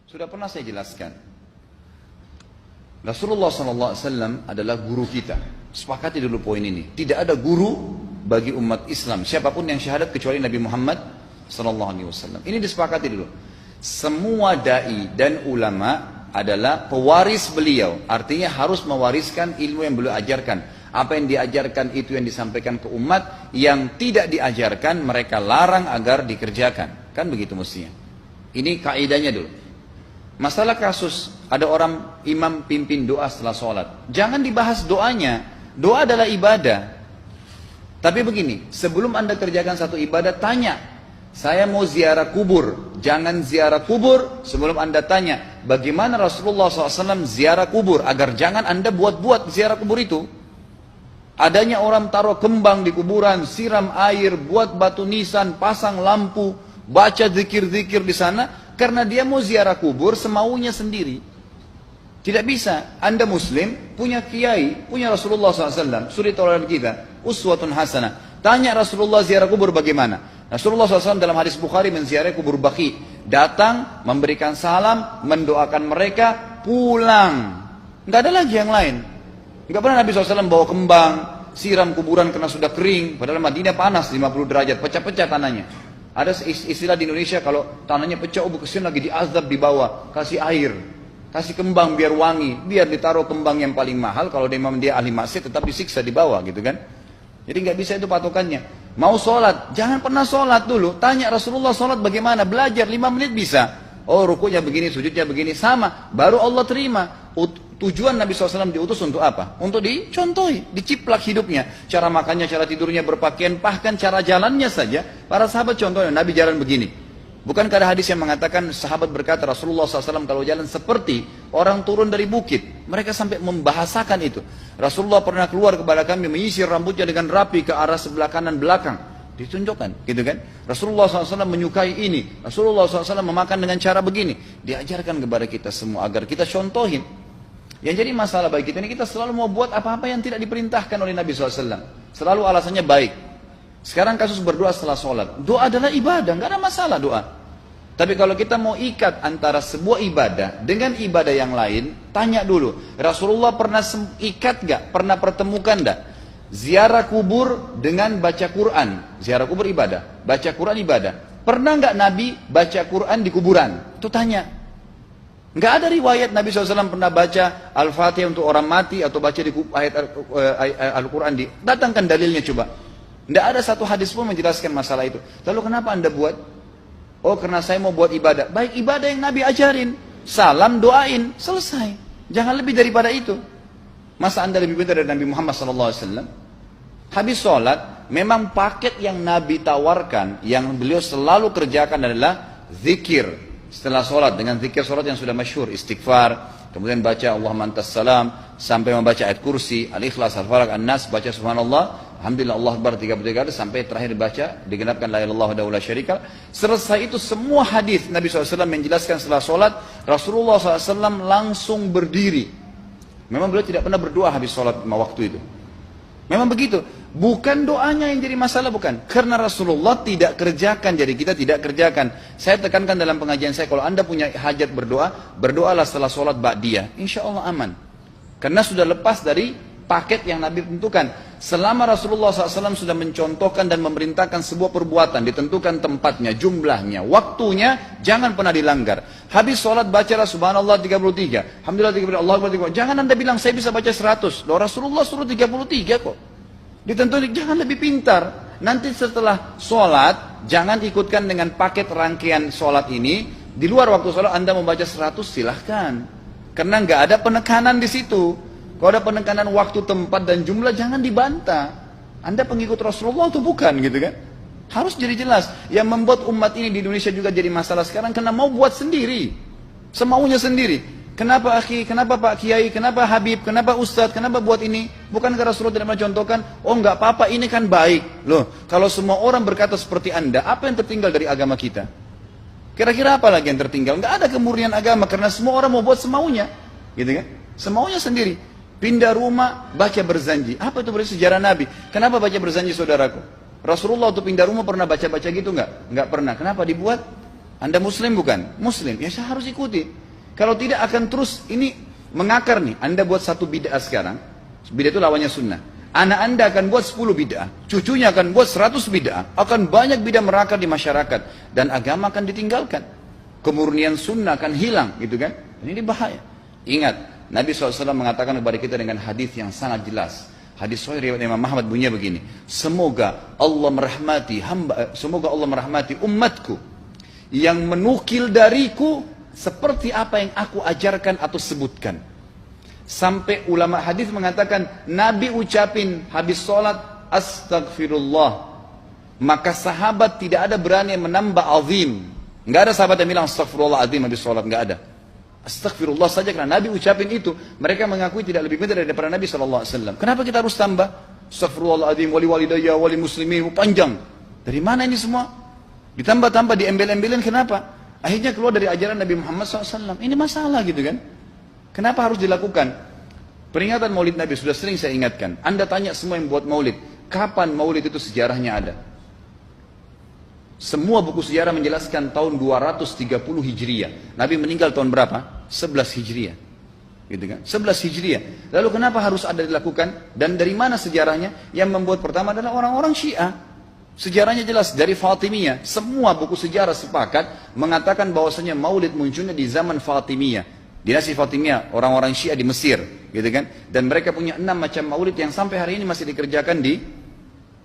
Sudah pernah saya jelaskan. Rasulullah SAW adalah guru kita. Sepakati dulu poin ini. Tidak ada guru bagi umat Islam siapapun yang syahadat kecuali Nabi Muhammad SAW. Ini disepakati dulu. Semua dai dan ulama adalah pewaris beliau. Artinya harus mewariskan ilmu yang beliau ajarkan. Apa yang diajarkan itu yang disampaikan ke umat. Yang tidak diajarkan mereka larang agar dikerjakan. Kan begitu mestinya. Ini kaidahnya dulu. Masalah kasus ada orang imam pimpin doa setelah sholat, jangan dibahas doanya. Doa adalah ibadah. Tapi begini, sebelum anda kerjakan satu ibadah, tanya, saya mau ziarah kubur. Jangan ziarah kubur sebelum anda tanya bagaimana Rasulullah SAW ziarah kubur, agar jangan anda buat-buat ziarah kubur itu. Adanya orang taruh kembang di kuburan, siram air, buat batu nisan, pasang lampu, baca zikir-zikir di sana. Karena dia mau ziarah kubur semaunya sendiri. Tidak bisa. Anda muslim, punya kiai, punya Rasulullah SAW, suri toladan kita, uswatun hasanah. Tanya Rasulullah ziarah kubur bagaimana? Rasulullah SAW dalam hadis Bukhari menziarahi kubur Baqi. Datang, memberikan salam, mendoakan mereka, pulang. Nggak ada lagi yang lain. Nggak pernah Nabi SAW bawa kembang, siram kuburan karena sudah kering. Padahal Madinah panas 50 derajat, pecah-pecah tanahnya. Ada istilah di Indonesia kalau tanahnya pecah, kesian lagi diazab di bawah, kasih air, kasih kembang biar wangi, biar ditaruh kembang yang paling mahal. Kalau dia ahli maksiat tetap disiksa di bawah gitu kan. Jadi nggak bisa itu patokannya. Mau sholat, jangan pernah sholat dulu. Tanya Rasulullah sholat bagaimana, belajar 5 menit bisa. Oh rukunya begini, sujudnya begini, sama. Baru Allah terima. Tujuan Nabi SAW diutus untuk apa? Untuk dicontohi, diciplak hidupnya. Cara makannya, cara tidurnya, berpakaian, bahkan cara jalannya saja. Para sahabat contohnya, Nabi jalan begini. Bukankah ada hadis yang mengatakan, sahabat berkata Rasulullah SAW kalau jalan seperti orang turun dari bukit. Mereka sampai membahasakan itu. Rasulullah pernah keluar kepada kami, menyisir rambutnya dengan rapi ke arah sebelah kanan belakang. Ditunjukkan, gitu kan? Rasulullah SAW menyukai ini. Rasulullah SAW memakan dengan cara begini. Diajarkan kepada kita semua agar kita contohin. Yang jadi masalah bagi kita ini, kita selalu mau buat apa-apa yang tidak diperintahkan oleh Nabi SAW. Selalu alasannya baik. Sekarang kasus berdoa setelah sholat. Doa adalah ibadah, nggak ada masalah doa. Tapi kalau kita mau ikat antara sebuah ibadah dengan ibadah yang lain, tanya dulu. Rasulullah pernah ikat nggak? Pernah pertemukan nggak? Ziarah kubur dengan baca Quran. Ziarah kubur ibadah, baca Quran ibadah. Pernah nggak Nabi baca Quran di kuburan? Itu tanya. Nggak ada riwayat Nabi SAW pernah baca Al-Fatihah untuk orang mati atau baca di ayat Al-Quran. Datangkan dalilnya coba. Nggak ada satu hadis pun menjelaskan masalah itu. Lalu kenapa anda buat? Oh karena saya mau buat ibadah. Baik ibadah yang Nabi ajarin. Salam, doain, selesai. Jangan lebih daripada itu. Masa anda lebih pintar dari Nabi Muhammad SAW? Habis sholat, memang paket yang Nabi tawarkan, yang beliau selalu kerjakan adalah zikir. Setelah sholat, dengan zikir sholat yang sudah masyhur, istighfar, kemudian baca Allahumma antas salam, sampai membaca ayat kursi, al-ikhlas, al-falaq, an-nas, baca subhanallah, alhamdulillah, Allah akbar 33 kali, sampai terakhir baca, digenapkan la ilaha illallah wahdahu la syarika. Selesai itu semua hadis Nabi SAW menjelaskan setelah sholat, Rasulullah SAW langsung berdiri. Memang beliau tidak pernah berdoa habis sholat waktu itu. Memang begitu. Bukan doanya yang jadi masalah, bukan. Karena Rasulullah tidak kerjakan, jadi kita tidak kerjakan. Saya tekankan dalam pengajian saya, kalau anda punya hajat berdoa, berdoalah setelah sholat ba'diyah. Insya Allah aman. Karena sudah lepas dari paket yang Nabi tentukan. Selama Rasulullah SAW sudah mencontohkan dan memerintahkan sebuah perbuatan, ditentukan tempatnya, jumlahnya, waktunya, jangan pernah dilanggar. Habis sholat bacalah subhanallah 33, alhamdulillah 33, Allah akbar 33. Jangan anda bilang saya bisa baca 100. Loh Rasulullah suruh 33 kok. Ditentukan, jangan lebih pintar. Nanti setelah sholat, jangan ikutkan dengan paket rangkaian sholat ini. Di luar waktu sholat anda membaca 100 silahkan. Karena nggak ada penekanan di situ. Kalau ada penekanan waktu, tempat, dan jumlah, jangan dibantah. Anda pengikut Rasulullah atau bukan gitu kan? Harus jadi jelas. Yang membuat umat ini di Indonesia juga jadi masalah sekarang, karena mau buat sendiri. Semaunya sendiri. Kenapa akhi, kenapa Pak Kiai, kenapa Habib, kenapa Ustadz, kenapa buat ini? Bukankah Rasulullah tidak mencontohkan? Oh nggak apa-apa, ini kan baik. Loh, kalau semua orang berkata seperti anda, apa yang tertinggal dari agama kita? Kira-kira apa lagi yang tertinggal? Nggak ada kemurnian agama, karena semua orang mau buat semaunya. Gitu kan? Semaunya sendiri. Pindah rumah, baca berzanji. Apa itu berarti sejarah Nabi? Kenapa baca berzanji saudaraku? Rasulullah waktu pindah rumah pernah baca-baca gitu nggak? Nggak pernah. Kenapa dibuat? Anda muslim bukan? Muslim, ya saya harus ikuti. Kalau tidak akan terus ini mengakar nih. Anda buat satu bid'ah sekarang, bid'ah itu lawannya sunnah. Anak Anda akan buat 10 bid'ah, cucunya akan buat 100 bid'ah, akan banyak bid'ah merakar di masyarakat, dan agama akan ditinggalkan. Kemurnian sunnah akan hilang, gitu kan? Ini bahaya. Ingat, Nabi SAW mengatakan kepada kita dengan hadis yang sangat jelas. Hadis sahih riwayat Imam Ahmad bunyinya begini. Semoga Allah merahmati umatku yang menukil dariku seperti apa yang aku ajarkan atau sebutkan. Sampai ulama hadis mengatakan Nabi ucapin habis sholat astagfirullah, maka sahabat tidak ada berani yang menambah azim. Nggak ada sahabat yang bilang astagfirullah azim habis sholat, nggak ada. Astagfirullah saja karena Nabi ucapin itu. Mereka mengakui tidak lebih pintar daripada Nabi SAW. Kenapa kita harus tambah astagfirullahaladzim, wali walidayya, wali muslimin, panjang? Dari mana ini semua? Ditambah-tambah, diembel-embelin, kenapa? Akhirnya keluar dari ajaran Nabi Muhammad SAW. Ini masalah gitu kan? Kenapa harus dilakukan? Peringatan maulid Nabi sudah sering saya ingatkan. Anda tanya semua yang buat maulid, kapan maulid itu sejarahnya ada? Semua buku sejarah menjelaskan tahun 230 Hijriah. Nabi meninggal tahun berapa? 11 Hijriah. Gitu kan? 11 Hijriah. Lalu kenapa harus ada dilakukan? Dan dari mana sejarahnya? Yang membuat pertama adalah orang-orang Syiah. Sejarahnya jelas dari Fatimiyah. Semua buku sejarah sepakat mengatakan bahwasanya maulid munculnya di zaman Fatimiyah. Dinasti Fatimiyah, orang-orang Syiah di Mesir, gitu kan? Dan mereka punya 6 macam maulid yang sampai hari ini masih dikerjakan di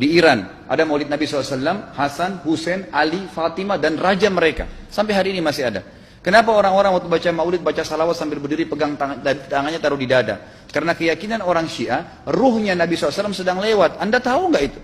Iran. Ada maulid Nabi SAW, Hasan, Husain, Ali, Fatimah, dan raja mereka. Sampai hari ini masih ada. Kenapa orang-orang waktu baca maulid, baca salawat sambil berdiri pegang tangannya taruh di dada? Karena keyakinan orang Syiah, ruhnya Nabi SAW sedang lewat. Anda tahu nggak itu?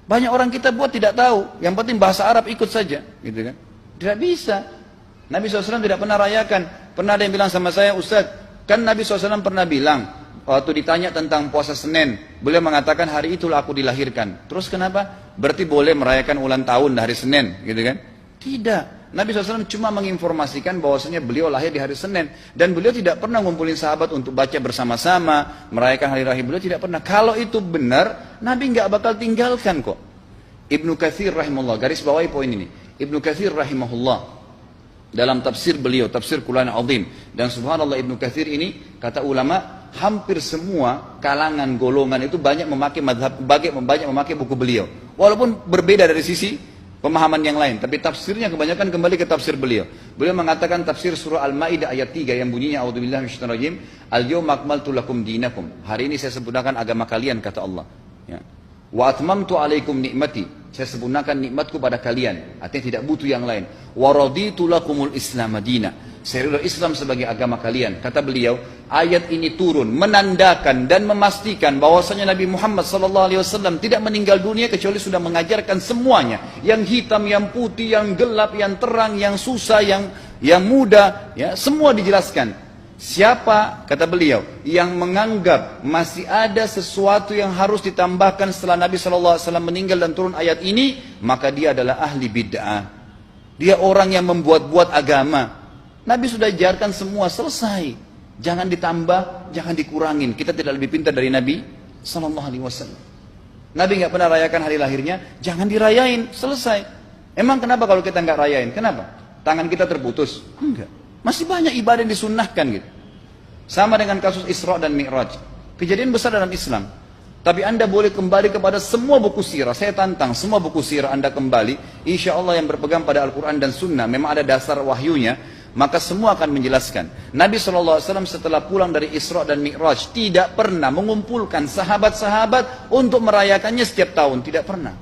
Banyak orang kita buat tidak tahu. Yang penting bahasa Arab ikut saja, gitu kan? Tidak bisa. Nabi SAW tidak pernah rayakan. Pernah ada yang bilang sama saya, Ustaz, kan Nabi SAW pernah bilang, waktu ditanya tentang puasa Senin, beliau mengatakan hari itulah aku dilahirkan. Terus kenapa? Berarti boleh merayakan ulang tahun hari Senin, gitu kan? Tidak. Nabi SAW cuma menginformasikan bahwasanya beliau lahir di hari Senin. Dan beliau tidak pernah ngumpulin sahabat untuk baca bersama-sama, merayakan hari raya. Beliau tidak pernah. Kalau itu benar, Nabi nggak bakal tinggalkan kok. Ibnu Katsir rahimahullah, garis bawahi poin ini. Ibnu Katsir rahimahullah, dalam tafsir beliau, tafsir Quran Azim. Dan subhanallah Ibnu Katsir ini, kata ulama, hampir semua kalangan golongan itu banyak memakai buku beliau. Walaupun berbeda dari sisi pemahaman yang lain, tapi tafsirnya kebanyakan kembali ke tafsir beliau. Beliau mengatakan tafsir surah Al-Maidah ayat 3 yang bunyinya a'udzubillahi minasyaitonir rajim, al-yauma akmaltu lakum dinakum. Hari ini saya sempurnakan agama kalian, kata Allah. Ya. Wa atmamtu alaikum nikmati. Saya sempurnakan nikmatku pada kalian. Artinya tidak butuh yang lain. Wa raditu lakumul Islam madina. Saya ridha Islam sebagai agama kalian. Kata beliau, ayat ini turun menandakan dan memastikan bahwasanya Nabi Muhammad SAW tidak meninggal dunia kecuali sudah mengajarkan semuanya. Yang hitam, yang putih, yang gelap, yang terang, yang susah, yang muda, ya, semua dijelaskan. Siapa, kata beliau, yang menganggap masih ada sesuatu yang harus ditambahkan setelah Nabi SAW meninggal dan turun ayat ini, maka dia adalah ahli bid'ah. Dia orang yang membuat-buat agama. Nabi sudah ajarkan semua, selesai. Jangan ditambah, jangan dikurangin. Kita tidak lebih pintar dari Nabi SAW. Nabi nggak pernah rayakan hari lahirnya, jangan dirayain, selesai. Emang kenapa kalau kita nggak rayain? Kenapa? Tangan kita terputus? Enggak. Masih banyak ibadah yang disunnahkan gitu. Sama dengan kasus Isra dan Mi'raj. Kejadian besar dalam Islam. Tapi Anda boleh kembali kepada semua buku sirah. Saya tantang semua buku sirah Anda kembali. Insya Allah yang berpegang pada Al-Quran dan Sunnah, memang ada dasar wahyunya, maka semua akan menjelaskan. Nabi SAW setelah pulang dari Isra dan Mi'raj tidak pernah mengumpulkan sahabat-sahabat untuk merayakannya setiap tahun. Tidak pernah.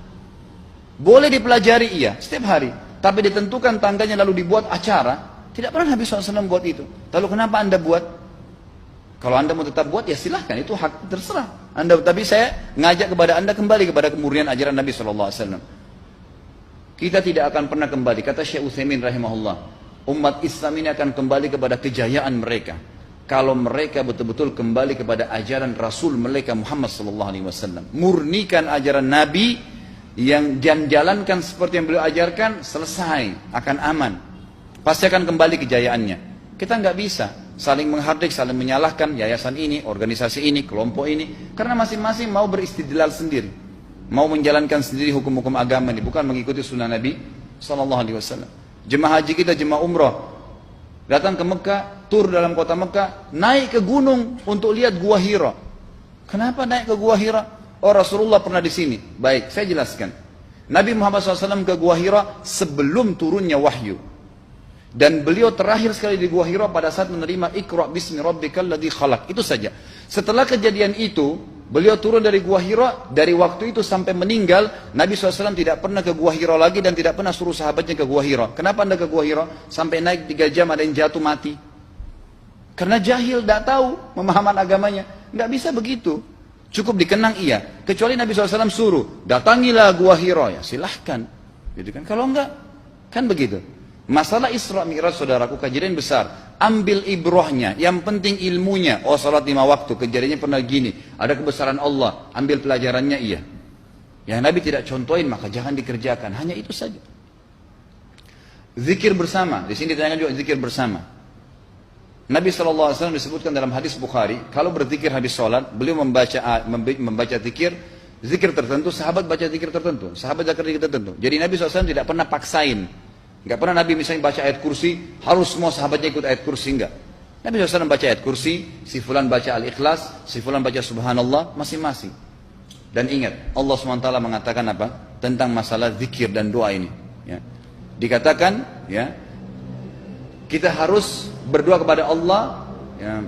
Boleh dipelajari iya, setiap hari. Tapi ditentukan tanggalnya lalu dibuat acara. Tidak pernah Nabi SAW buat itu. Lalu kenapa Anda buat? Kalau Anda mau tetap buat, ya silahkan. Itu hak terserah Anda. Tapi saya ngajak kepada Anda kembali kepada kemurnian ajaran Nabi SAW. Kita tidak akan pernah kembali. Kata Syekh Utsaimin rahimahullah, umat Islam ini akan kembali kepada kejayaan mereka kalau mereka betul-betul kembali kepada ajaran Rasul mereka Muhammad SAW. Murnikan ajaran Nabi yang jalankan seperti yang beliau ajarkan, selesai, akan aman. Pasti akan kembali kejayaannya. Kita nggak bisa saling menghardik, saling menyalahkan yayasan ini, organisasi ini, kelompok ini, karena masing-masing mau beristidlal sendiri, mau menjalankan sendiri hukum-hukum agama ini, bukan mengikuti sunnah Nabi SAW. Jemaah haji kita, jemaah umrah, datang ke Mekah, tur dalam kota Mekah, naik ke gunung untuk lihat Gua Hira. Kenapa naik ke Gua Hira? Oh, Rasulullah pernah di sini. Baik, saya jelaskan. Nabi Muhammad SAW ke Gua Hira sebelum turunnya wahyu. Dan beliau terakhir sekali di Gua Hira pada saat menerima Iqra bismi rabbikal ladzi khalaq. Itu saja. Setelah kejadian itu, beliau turun dari Gua Hira. Dari waktu itu sampai meninggal, Nabi SAW tidak pernah ke Gua Hira lagi dan tidak pernah suruh sahabatnya ke Gua Hira. Kenapa anda ke Gua Hira? Sampai naik 3 jam ada yang jatuh mati. Karena jahil, tidak tahu pemahaman agamanya. Nggak bisa begitu. Cukup dikenang iya. Kecuali Nabi SAW suruh, datangilah Gua Hira. Ya silahkan. Gitu kan? Kalau enggak, kan begitu. Masalah Isra Mi'raj, saudaraku, kejadian besar. Ambil ibrahnya, yang penting ilmunya. Oh, salat 5 waktu, kejadiannya pernah gini. Ada kebesaran Allah, ambil pelajarannya iya. Yang Nabi tidak contohin, maka jangan dikerjakan. Hanya itu saja. Zikir bersama, di sini ditanyakan juga zikir bersama. Nabi SAW disebutkan dalam hadis Bukhari, kalau berzikir habis sholat, beliau membaca zikir tertentu, sahabat baca zikir tertentu, sahabat baca zikir tertentu. Jadi Nabi SAW tidak pernah paksain. Enggak pernah Nabi misalnya baca ayat kursi, harus semua sahabatnya ikut ayat kursi, enggak. Nabi SAW baca ayat kursi, si fulan baca al-ikhlas, si fulan baca subhanallah, masing-masing. Dan ingat, Allah SWT mengatakan apa? Tentang masalah zikir dan doa ini. Ya. Dikatakan, ya, kita harus berdoa kepada Allah, ya,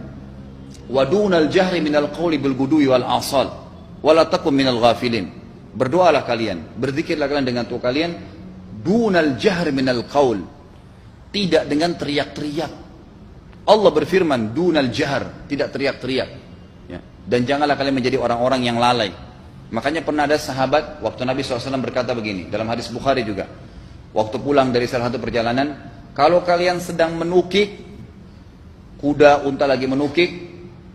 wadunal jahri minal qawli bil gudui wal asal, wala takum minal ghafilin. Berdoalah kalian, berzikirlah kalian dengan doa kalian, dunal jahri minal qaul, tidak dengan teriak-teriak. Allah berfirman dunal jahr, tidak teriak-teriak, ya. Dan janganlah kalian menjadi orang-orang yang lalai. Makanya pernah ada sahabat, waktu Nabi SAW berkata begini, dalam hadis Bukhari juga, waktu pulang dari salah satu perjalanan, kalau kalian sedang menukik, kuda, unta lagi menukik,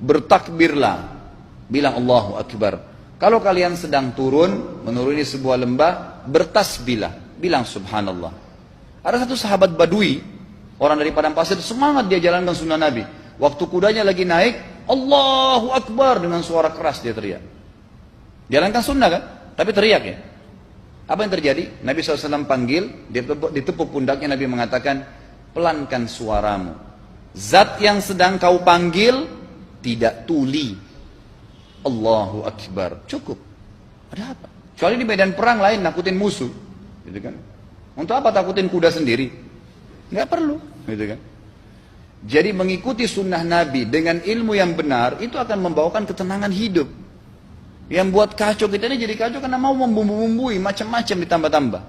bertakbirlah, bilang Allahu Akbar. Kalau kalian sedang turun, menuruni sebuah lembah, bertasbihlah, bilang subhanallah. Ada satu sahabat badui, orang dari padang pasir, semangat dia jalankan sunnah Nabi. Waktu kudanya lagi naik, Allahu Akbar, dengan suara keras dia teriak. Jalankan sunnah kan? Tapi teriak ya. Apa yang terjadi? Nabi SAW panggil, ditepuk pundaknya, Nabi mengatakan, pelankan suaramu. Zat yang sedang kau panggil tidak tuli. Allahu Akbar. Cukup. Ada apa? Kecuali di medan perang lain nakutin musuh. Gitu kan? Untuk apa takutin kuda sendiri? Nggak perlu, gitu kan? Jadi mengikuti sunnah Nabi dengan ilmu yang benar itu akan membawakan ketenangan hidup. Yang buat kacau kita ini jadi kacau karena mau membumbu-bumbui macam-macam ditambah-tambah.